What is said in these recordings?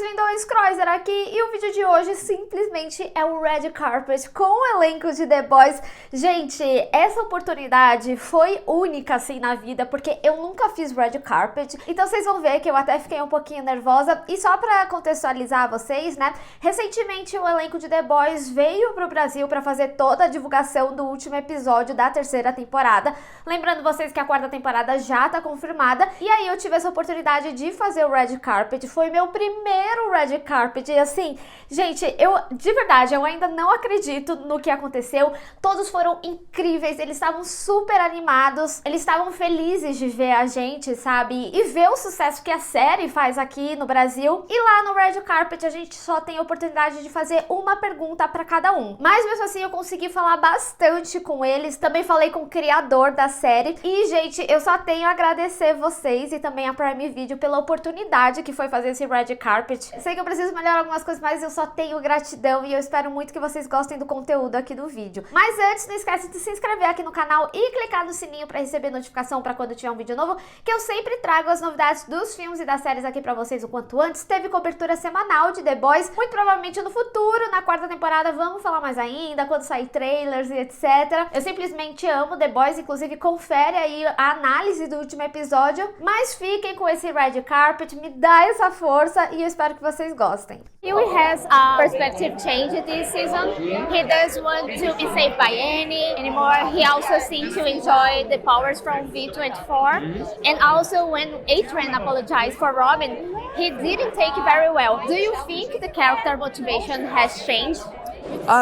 boas-vindos, Kreuser aqui, e o vídeo de hoje simplesmente é o Red Carpet com o elenco de The Boys. Gente, essa oportunidade foi única assim na vida, porque eu nunca fiz Red Carpet, então vocês vão ver que eu até fiquei um pouquinho nervosa. E só pra contextualizar vocês, né, recentemente o elenco de The Boys veio pro Brasil pra fazer toda a divulgação do último episódio da terceira temporada. Lembrando vocês que a quarta temporada já tá confirmada, e aí eu tive essa oportunidade de fazer o Red Carpet. Foi meu primeiro Red Carpet e assim, gente, de verdade, eu ainda não acredito no que aconteceu. Todos foram incríveis, eles estavam super animados, eles estavam felizes de ver a gente, sabe? E ver o sucesso que a série faz aqui no Brasil. E lá no Red Carpet a gente só tem a oportunidade de fazer uma pergunta pra cada um. Mas mesmo assim eu consegui falar bastante com eles, também falei com o criador da série. E gente, eu só tenho a agradecer vocês e também a Prime Video pela oportunidade que foi fazer esse Red Carpet. Sei que eu preciso melhorar algumas coisas, mas eu só tenho gratidão e eu espero muito que vocês gostem do conteúdo aqui do vídeo. Mas antes, não esquece de se inscrever aqui no canal e clicar no sininho pra receber notificação pra quando tiver um vídeo novo, que eu sempre trago as novidades dos filmes e das séries aqui pra vocês o quanto antes. Teve cobertura semanal de The Boys, muito provavelmente no futuro, na quarta temporada, vamos falar mais ainda, quando sair trailers e etc. Eu simplesmente amo The Boys, inclusive confere aí a análise do último episódio, mas fiquem com esse Red Carpet, me dá essa força e eu espero que vocês gostem. He has a perspective change this season. He doesn't want to be saved by Annie anymore. He also seems to enjoy the powers from V24. And also when Adrian apologized for Robin, he didn't take it very well. Do you think the character motivation has changed?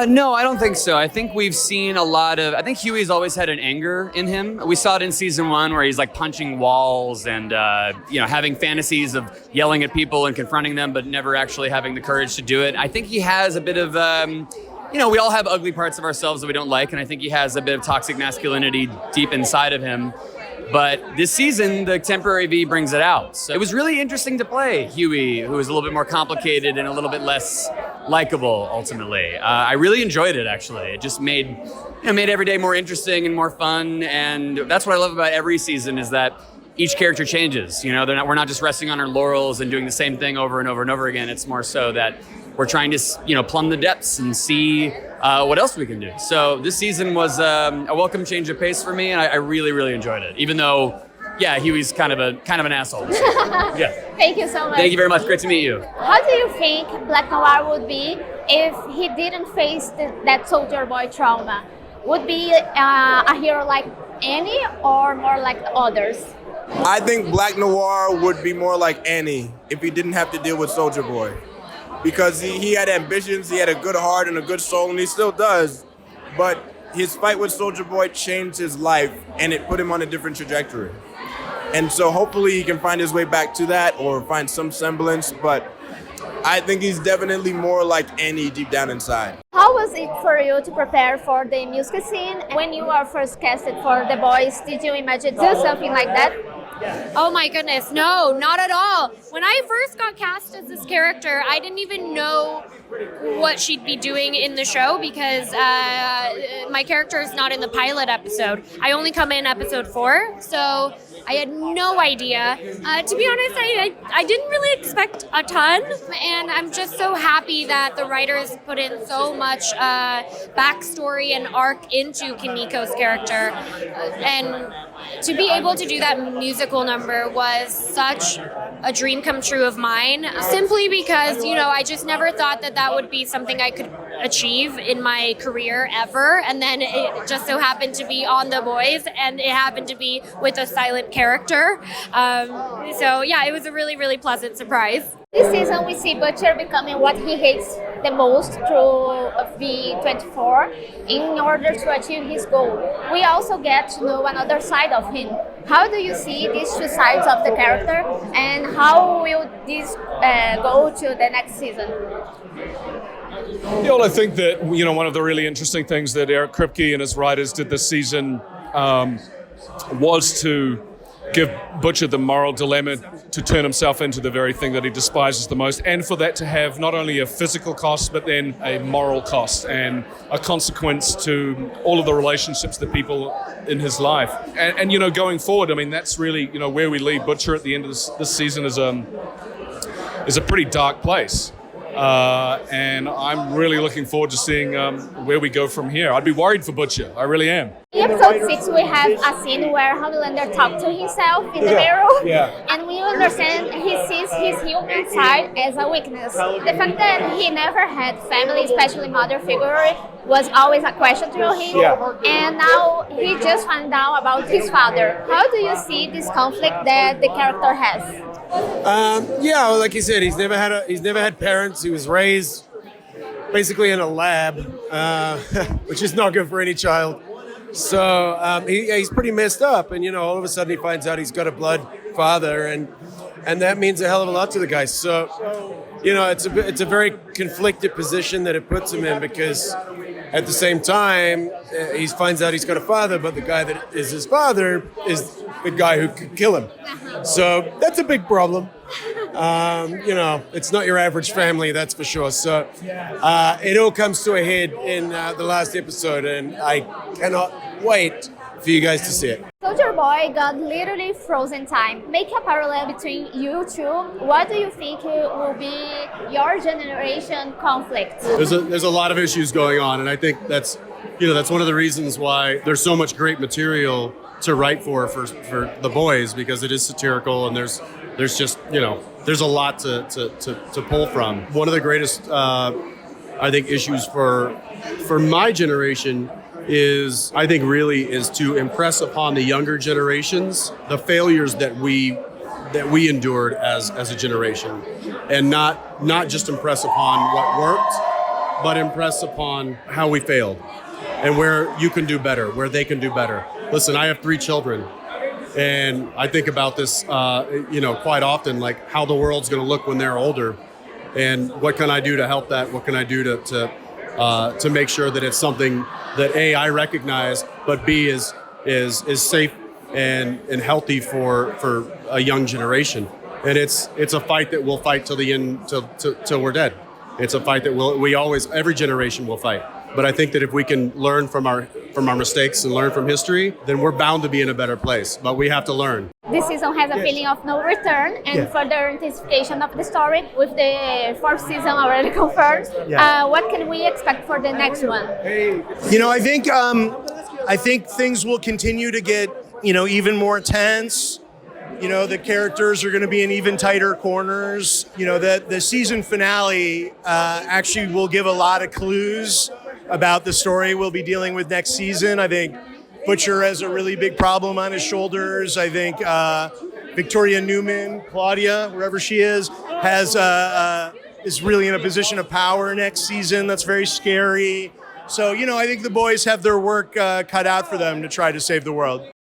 No, I don't think so. I think we've seen a lot of... I think Huey's always had an anger in him. We saw it in season 1 where he's like punching walls and, having fantasies of yelling at people and confronting them, but never actually having the courage to do it. I think he has a bit of... we all have ugly parts of ourselves that we don't like, and I think he has a bit of toxic masculinity deep inside of him. But this season, the temporary V brings it out. So it was really interesting to play Huey, who was a little bit more complicated and a little bit less likable, ultimately. I really enjoyed it, actually. It just made every day more interesting and more fun. And that's what I love about every season is that each character changes. We're not just resting on our laurels and doing the same thing over and over and over again. It's more so that we're trying to, plumb the depths and see what else we can do. So this season was a welcome change of pace for me, and I really, really enjoyed it. Even though, Huey's kind of an asshole. So, yeah. Thank you so much. Thank you very much. Great to meet you. How do you think Black Noir would be if he didn't face that soldier boy trauma? Would be a hero like Annie or more like others? I think Black Noir would be more like Annie if he didn't have to deal with Soldier Boy. Because he had ambitions, he had a good heart and a good soul, and he still does. But his fight with Soldier Boy changed his life, and it put him on a different trajectory. And so hopefully he can find his way back to that or find some semblance, but I think he's definitely more like Annie deep down inside. How was it for you to prepare for the music scene? When you were first casted for The Boys, did you imagine do something like that? Oh my goodness, no, not at all. When I first got cast as this character, I didn't even know what she'd be doing in the show because my character is not in the pilot episode. I only come in episode 4, so I had no idea. To be honest, I didn't really expect a ton, and I'm just so happy that the writers put in so much backstory and arc into Kiniko's character. And to be able to do that musical number was such a dream come true of mine, simply because, I just never thought that would be something I could achieve in my career ever. And then it just so happened to be on The Boys, and it happened to be with a silent character. It was a really, really pleasant surprise. This season we see Butcher becoming what he hates the most through V24 in order to achieve his goal. We also get to know another side of him. How do you see these two sides of the character, and how will this go to the next season? Well, I think that, one of the really interesting things that Eric Kripke and his writers did this season was to give Butcher the moral dilemma to turn himself into the very thing that he despises the most, and for that to have not only a physical cost, but then a moral cost and a consequence to all of the relationships that people in his life. And going forward, that's really, where we leave Butcher at the end of this season is is a pretty dark place. And I'm really looking forward to seeing where we go from here. I'd be worried for Butcher. I really am. In episode 6, we have a scene where Homelander talks to himself in the mirror. And we understand he sees his human side as a weakness. The fact that he never had family, especially mother figure, was always a question to him. And now he just found out about his father. How do you see this conflict that the character has? Yeah, well, like you said, he's never had parents. He was raised basically in a lab, which is not good for any child. So he's pretty messed up, and all of a sudden he finds out he's got a blood father, and that means a hell of a lot to the guy. So it's a very conflicted position that it puts him in, because at the same time he finds out he's got a father, but the guy that is his father is the guy who could kill him. So that's a big problem. It's not your average family, that's for sure. So it all comes to a head in the last episode, and I cannot wait for you guys to see it. Soldier Boy got literally frozen time. Make a parallel between you two. What do you think will be your generation conflict? There's a lot of issues going on, and I think that's one of the reasons why there's so much great material to write for the boys, because it is satirical, and there's just there's a lot to pull from. One of the greatest I think issues for my generation is to impress upon the younger generations the failures that we endured as a generation, and not just impress upon what worked, but impress upon how we failed and where you can do better, where they can do better. Listen, I have 3 children, and I think about this quite often, like how the world's going to look when they're older, and what can I do to help that? What can I do to make sure that it's something that A, I recognize, but B, is safe and healthy for a young generation. And it's a fight that we'll fight till the end, till we're dead. It's a fight that every generation will fight. But I think that if we can learn from our mistakes and learn from history, then we're bound to be in a better place. But we have to learn. This season has a feeling of no return, and further intensification of the story with the 4th season already confirmed. What can we expect for the next one? I think things will continue to get even more tense. The characters are going to be in even tighter corners. The season finale actually will give a lot of clues about the story we'll be dealing with next season. I think Butcher has a really big problem on his shoulders. I think Victoria Newman, Claudia, wherever she is really in a position of power next season. That's very scary. So, I think the boys have their work cut out for them to try to save the world.